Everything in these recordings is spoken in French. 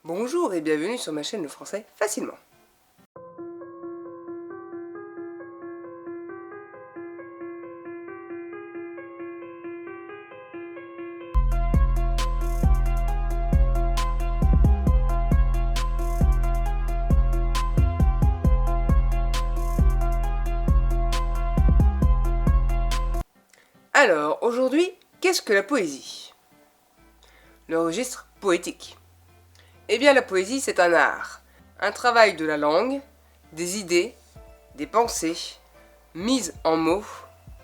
Bonjour et bienvenue sur ma chaîne Le Français Facilement. Alors, aujourd'hui, qu'est-ce que la poésie? Le registre poétique. Eh bien, la poésie, c'est un art, un travail de la langue, des idées, des pensées, mises en mots,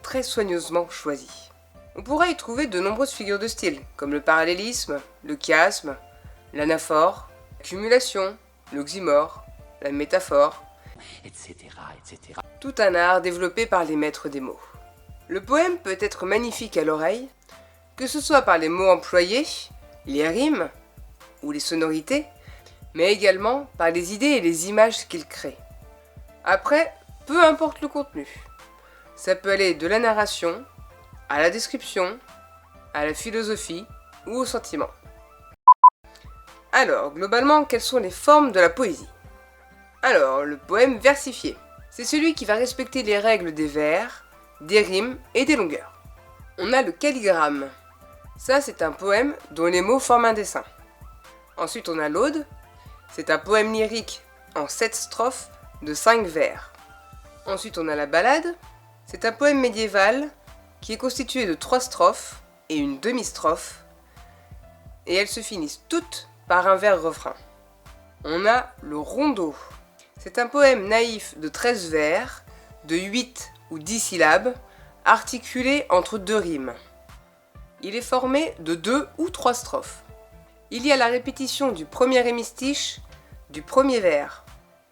très soigneusement choisies. On pourrait y trouver de nombreuses figures de style, comme le parallélisme, le chiasme, l'anaphore, l'accumulation, l'oxymore, la métaphore, etc., etc. Tout un art développé par les maîtres des mots. Le poème peut être magnifique à l'oreille, que ce soit par les mots employés, les rimes ou les sonorités, mais également par les idées et les images qu'il crée. Après, peu importe le contenu. Ça peut aller de la narration, à la description, à la philosophie ou au sentiment. Alors, globalement, quelles sont les formes de la poésie? Alors, le poème versifié, c'est celui qui va respecter les règles des vers, des rimes et des longueurs. On a le calligramme. Ça, c'est un poème dont les mots forment un dessin. Ensuite, on a l'ode. C'est un poème lyrique en 7 strophes de 5 vers. Ensuite, on a la ballade. C'est un poème médiéval qui est constitué de 3 strophes et une demi-strophe. Et elles se finissent toutes par un vers refrain. On a le rondeau. C'est un poème naïf de 13 vers, de 8 ou 10 syllabes, articulées entre 2 rimes. Il est formé de 2 ou 3 strophes. Il y a la répétition du premier hémistiche du premier vers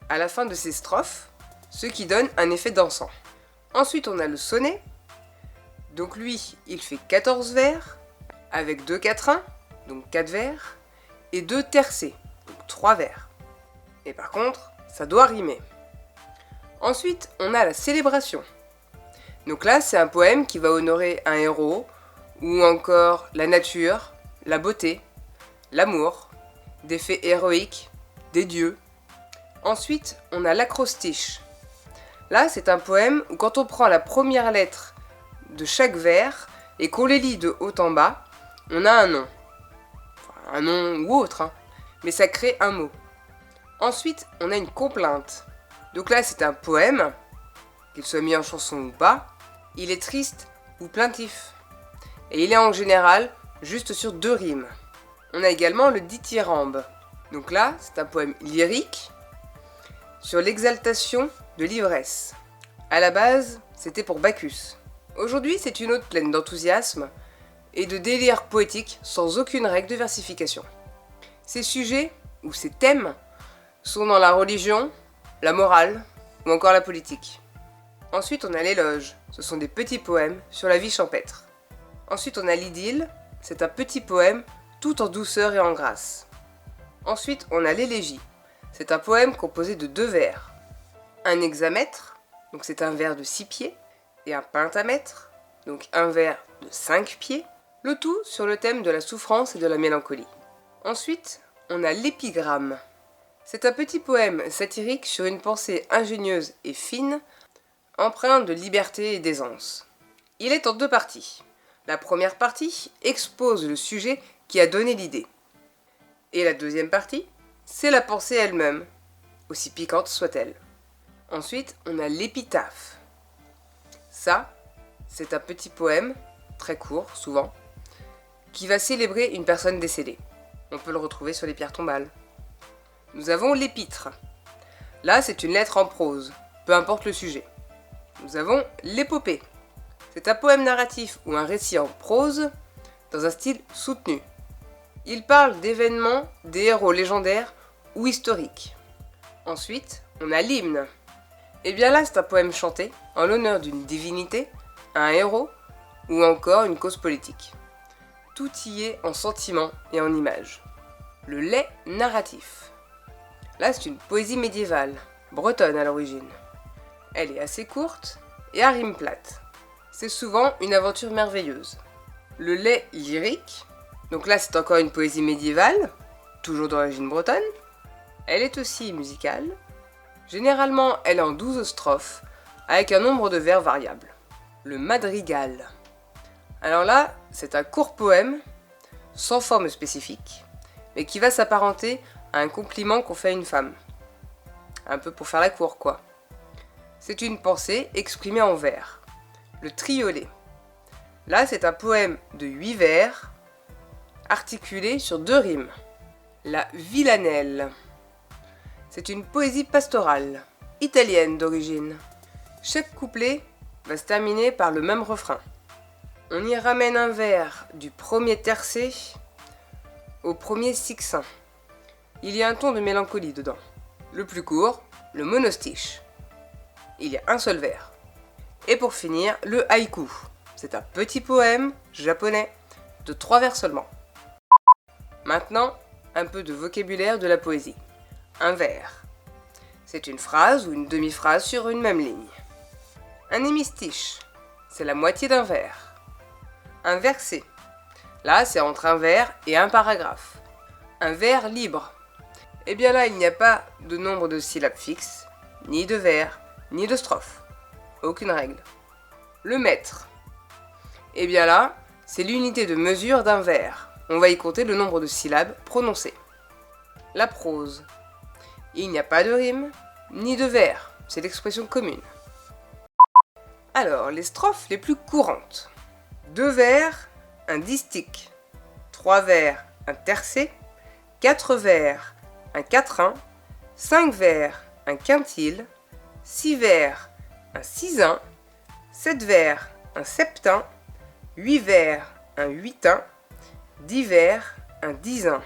à la fin de ces strophes, ce qui donne un effet dansant. Ensuite, on a le sonnet. Donc lui, il fait 14 vers, avec 2 quatrains, donc 4 vers, et 2 tercets, donc 3 vers. Et par contre, ça doit rimer. Ensuite, on a la célébration. Donc là, c'est un poème qui va honorer un héros, ou encore la nature, la beauté, l'amour, des faits héroïques, des dieux. Ensuite, on a l'acrostiche. Là, c'est un poème où quand on prend la première lettre de chaque vers et qu'on les lit de haut en bas, on a un nom. Enfin, un nom ou autre, mais ça crée un mot. Ensuite, on a une complainte. Donc là, c'est un poème, qu'il soit mis en chanson ou pas. Il est triste ou plaintif. Et il est en général juste sur 2 rimes. On a également le dithyrambe. Donc là, c'est un poème lyrique sur l'exaltation de l'ivresse. À la base, c'était pour Bacchus. Aujourd'hui, c'est une ode pleine d'enthousiasme et de délire poétique sans aucune règle de versification. Ces sujets, ou ces thèmes, sont dans la religion, la morale ou encore la politique. Ensuite, on a l'éloge. Ce sont des petits poèmes sur la vie champêtre. Ensuite, on a l'idylle. C'est un petit poème tout en douceur et en grâce. Ensuite, on a l'élégie. C'est un poème composé de 2 vers. Un hexamètre, donc c'est un vers de 6 pieds, et un pentamètre, donc un vers de 5 pieds, le tout sur le thème de la souffrance et de la mélancolie. Ensuite, on a l'épigramme. C'est un petit poème satirique sur une pensée ingénieuse et fine, empreinte de liberté et d'aisance. Il est en 2 parties. La première partie expose le sujet qui a donné l'idée. Et la deuxième partie, c'est la pensée elle-même, aussi piquante soit-elle. Ensuite, on a l'épitaphe. Ça, c'est un petit poème, très court souvent, qui va célébrer une personne décédée. On peut le retrouver sur les pierres tombales. Nous avons l'épître. Là, c'est une lettre en prose, peu importe le sujet. Nous avons l'épopée. C'est un poème narratif ou un récit en prose dans un style soutenu. Il parle d'événements, des héros légendaires ou historiques. Ensuite, on a l'hymne. Et bien là, c'est un poème chanté en l'honneur d'une divinité, un héros ou encore une cause politique. Tout y est en sentiment et en images. Le lait narratif. Là, c'est une poésie médiévale, bretonne à l'origine. Elle est assez courte et à rime plate. C'est souvent une aventure merveilleuse. Le lait lyrique, donc là c'est encore une poésie médiévale, toujours d'origine bretonne. Elle est aussi musicale. Généralement, elle est en 12 strophes, avec un nombre de vers variable. Le madrigal. Alors là, c'est un court poème, sans forme spécifique, mais qui va s'apparenter à un compliment qu'on fait à une femme. Un peu pour faire la cour, quoi. C'est une pensée exprimée en vers. Le triolet. Là, c'est un poème de 8 vers, articulés sur 2 rimes. La villanelle. C'est une poésie pastorale, italienne d'origine. Chaque couplet va se terminer par le même refrain. On y ramène un vers du premier tercet au premier sixin. Il y a un ton de mélancolie dedans. Le plus court, le monostiche. Il y a un seul vers. Et pour finir, le haïku. C'est un petit poème japonais de 3 vers seulement. Maintenant, un peu de vocabulaire de la poésie. Un vers. C'est une phrase ou une demi-phrase sur une même ligne. Un hémistiche. C'est la moitié d'un vers. Un verset. Là, c'est entre un vers et un paragraphe. Un vers libre. Eh bien là, il n'y a pas de nombre de syllabes fixes, ni de vers, ni de strophes. Aucune règle. Le mètre. Eh bien là, c'est l'unité de mesure d'un vers. On va y compter le nombre de syllabes prononcées. La prose. Il n'y a pas de rime, ni de vers. C'est l'expression commune. Alors, les strophes les plus courantes. 2 vers, un distique. 3 vers, un tercet. 4 vers, un quatrain. 5 vers, un quintile. 6 vers, un sisin. 7 vers, un septin. 8 vers, un huitain. 10 vers, un dizain.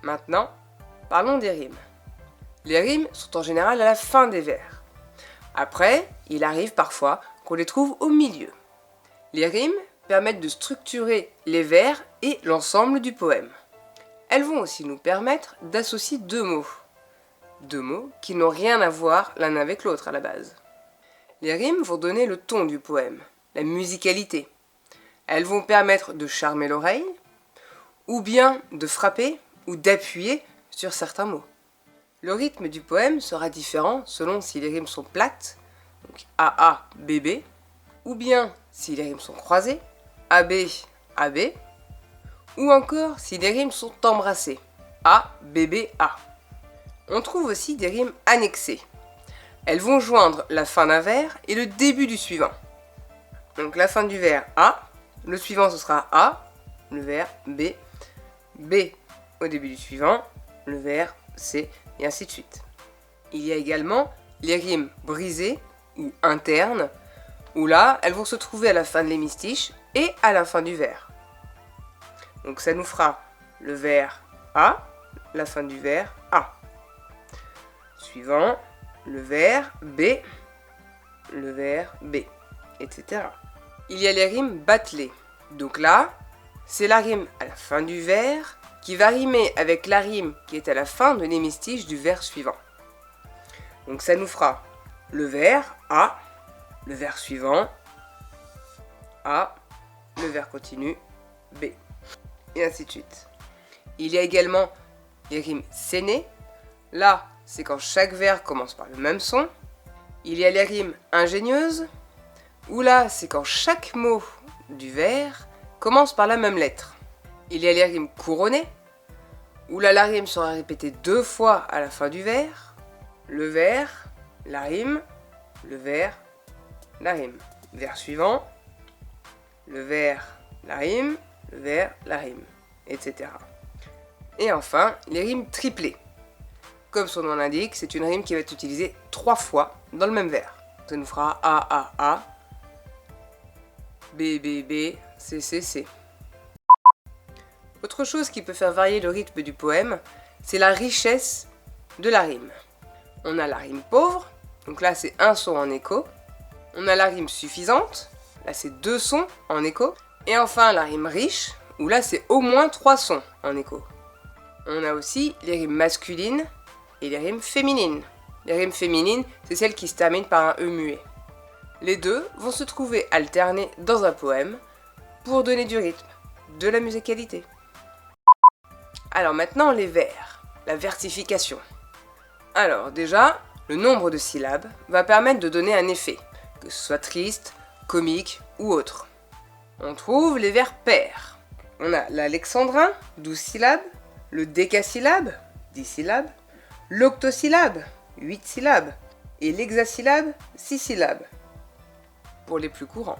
Maintenant, parlons des rimes. Les rimes sont en général à la fin des vers. Après, il arrive parfois qu'on les trouve au milieu. Les rimes permettent de structurer les vers et l'ensemble du poème. Elles vont aussi nous permettre d'associer 2 mots. 2 mots qui n'ont rien à voir l'un avec l'autre à la base. Les rimes vont donner le ton du poème, la musicalité. Elles vont permettre de charmer l'oreille, ou bien de frapper ou d'appuyer sur certains mots. Le rythme du poème sera différent selon si les rimes sont plates, donc AA, BB, ou bien si les rimes sont croisées, AB, AB, ou encore si les rimes sont embrassées, A, BB, A. On trouve aussi des rimes annexées. Elles vont joindre la fin d'un vers et le début du suivant. Donc la fin du vers A, le suivant ce sera A, le vers B, B au début du suivant, le vers C, et ainsi de suite. Il y a également les rimes brisées ou internes, où là, elles vont se trouver à la fin de l'hémistiche et à la fin du vers. Donc ça nous fera le vers A, la fin du vers A. Suivant, le vers B, le vers B, etc. Il y a les rimes bâclées. Donc là, c'est la rime à la fin du vers qui va rimer avec la rime qui est à la fin de l'hémistiche du vers suivant. Donc ça nous fera le vers A, le vers suivant, A, le vers continu, B, et ainsi de suite. Il y a également les rimes sénées. Là, c'est quand chaque vers commence par le même son. Il y a les rimes ingénieuses, où là, c'est quand chaque mot du vers commence par la même lettre. Il y a les rimes couronnées, où là, la rime sera répétée 2 fois à la fin du vers. Le vers, la rime, le vers, la rime. Vers suivant, le vers, la rime, le vers, la rime, etc. Et enfin, les rimes triplées. Comme son nom l'indique, c'est une rime qui va être utilisée 3 fois dans le même vers. Ça nous fera A, A, A, B, B, B, C, C, C. Autre chose qui peut faire varier le rythme du poème, c'est la richesse de la rime. On a la rime pauvre, donc là c'est un son en écho. On a la rime suffisante, là c'est 2 sons en écho. Et enfin la rime riche, où là c'est au moins 3 sons en écho. On a aussi les rimes masculines et les rimes féminines. Les rimes féminines, c'est celles qui se terminent par un E muet. Les deux vont se trouver alternés dans un poème pour donner du rythme, de la musicalité. Alors maintenant les vers, la versification. Alors déjà, le nombre de syllabes va permettre de donner un effet, que ce soit triste, comique ou autre. On trouve les vers pairs. On a l'alexandrin, 12 syllabes, le décasyllabe, 10 syllabes, l'octosyllabe, 8 syllabes, et l'hexasyllabe, 6 syllabes. Pour les plus courants.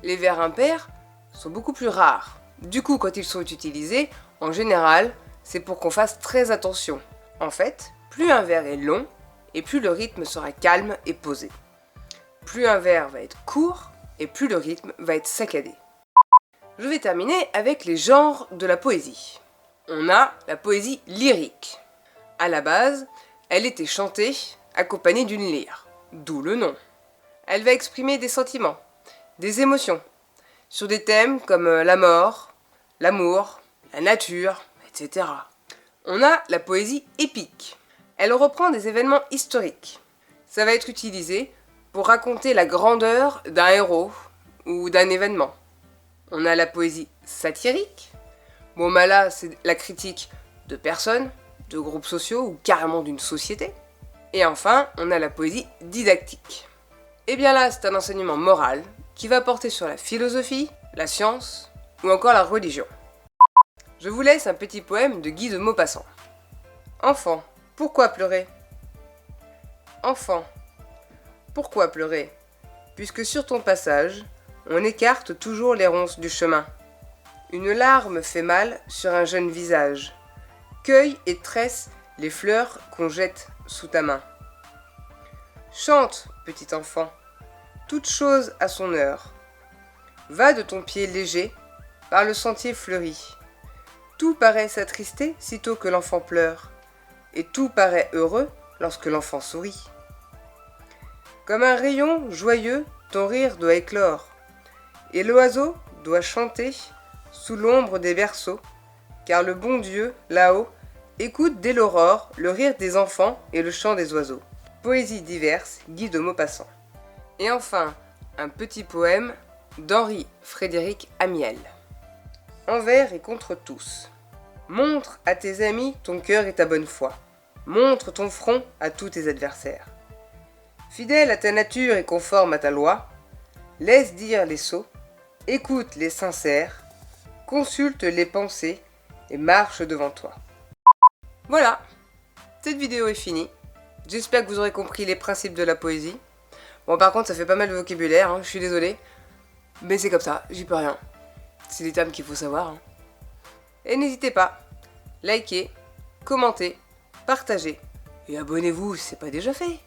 Les vers impairs sont beaucoup plus rares. Du coup, quand ils sont utilisés, en général, c'est pour qu'on fasse très attention. En fait, plus un vers est long, et plus le rythme sera calme et posé. Plus un vers va être court, et plus le rythme va être saccadé. Je vais terminer avec les genres de la poésie. On a la poésie lyrique. À la base, elle était chantée, accompagnée d'une lyre, d'où le nom. Elle va exprimer des sentiments, des émotions, sur des thèmes comme la mort, l'amour, la nature, etc. On a la poésie épique. Elle reprend des événements historiques. Ça va être utilisé pour raconter la grandeur d'un héros ou d'un événement. On a la poésie satirique. Bon, bah là, c'est la critique de personnes, de groupes sociaux ou carrément d'une société. Et enfin, on a la poésie didactique. Et bien là, c'est un enseignement moral qui va porter sur la philosophie, la science ou encore la religion. Je vous laisse un petit poème de Guy de Maupassant. Enfant, pourquoi pleurer? Enfant, pourquoi pleurer? Puisque sur ton passage, on écarte toujours les ronces du chemin. Une larme fait mal sur un jeune visage. Cueille et tresse les fleurs qu'on jette sous ta main. Chante, petit enfant, toute chose à son heure. Va de ton pied léger par le sentier fleuri. Tout paraît s'attrister sitôt que l'enfant pleure, et tout paraît heureux lorsque l'enfant sourit. Comme un rayon joyeux, ton rire doit éclore, et l'oiseau doit chanter sous l'ombre des berceaux, car le bon Dieu, là-haut, écoute dès l'aurore le rire des enfants et le chant des oiseaux. Poésie diverse, Guy de Maupassant. Et enfin, un petit poème d'Henri Frédéric Amiel. Envers et contre tous. Montre à tes amis ton cœur et ta bonne foi. Montre ton front à tous tes adversaires. Fidèle à ta nature et conforme à ta loi, laisse dire les sots, écoute les sincères, consulte les pensées et marche devant toi. Voilà, cette vidéo est finie. J'espère que vous aurez compris les principes de la poésie. Bon, par contre, ça fait pas mal de vocabulaire, hein, je suis désolé. Mais c'est comme ça, j'y peux rien. C'est des termes qu'il faut savoir. Hein. Et n'hésitez pas, likez, commentez, partagez et abonnez-vous si c'est pas déjà fait.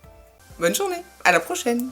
Bonne journée, à la prochaine!